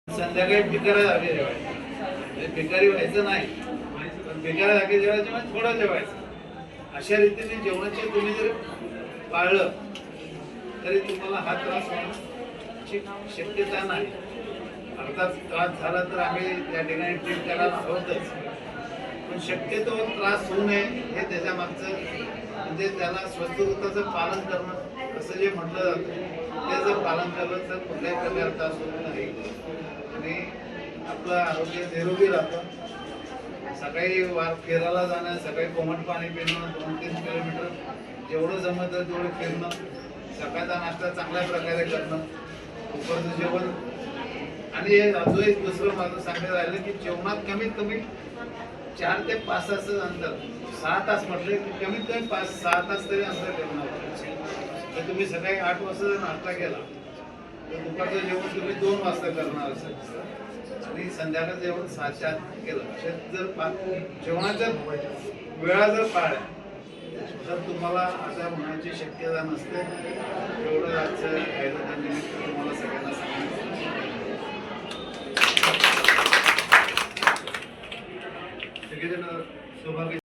संध्याकाळी भिकाऱ्या जागे जेवायचं, भिकारी व्हायचं नाही, पण भिकाऱ्या जागे जेवायचं म्हणजे थोडं जेवायचं. अशा रीतीने जेवणाचे तुम्ही जर पाळलं तरी तुम्हाला हा त्रास होण्याची शक्यता नाही. अर्थात त्रास झाला तर आम्ही त्या ठिकाणी ट्रीट करायला हवंच, पण शक्यतो त्रास होऊ नये हे त्याच्या मागचं म्हणजे त्याला स्वच्छतेचं पालन करणं असं जे म्हटलं जातं ते जर पालन केलं तर कुठल्याही प्रकार त्रास होत नाही आणि आपलं आरोग्य निरोगी राहतं. सकाळी फिरायला जाणं, सकाळी कोमट पाणी पिणं, 2-3 किलोमीटर जेवढं जमतं तेवढं फिरणं, सकाळचा नाश्ता चांगल्या प्रकारे करणं, दुपारचं जेवण. आणि अजून एक दुसरं माझं सांगायचं राहिलं की जेवणात कमीत कमी 4 ते 5 तासाचं अंतर, 6 तास म्हटलं की कमीत कमी 5-6 तास तरी अंतर ठेवणार. तर तुम्ही सकाळी 8 वाजता जर नाश्ता केला तर दुपारचं जेवण तुम्ही 2 वाजता करणार असेल आणि संध्याकाळचं जेवण 7च्या आत केलं. जर जेवणाच्या वेळा जर पाळल्या तर तुम्हाला अशा होण्याची शक्यता नसते. एवढं आजचं निमित्त तुम्हाला सगळ्यांना सांगायचं. सगळेजण सौभाग्य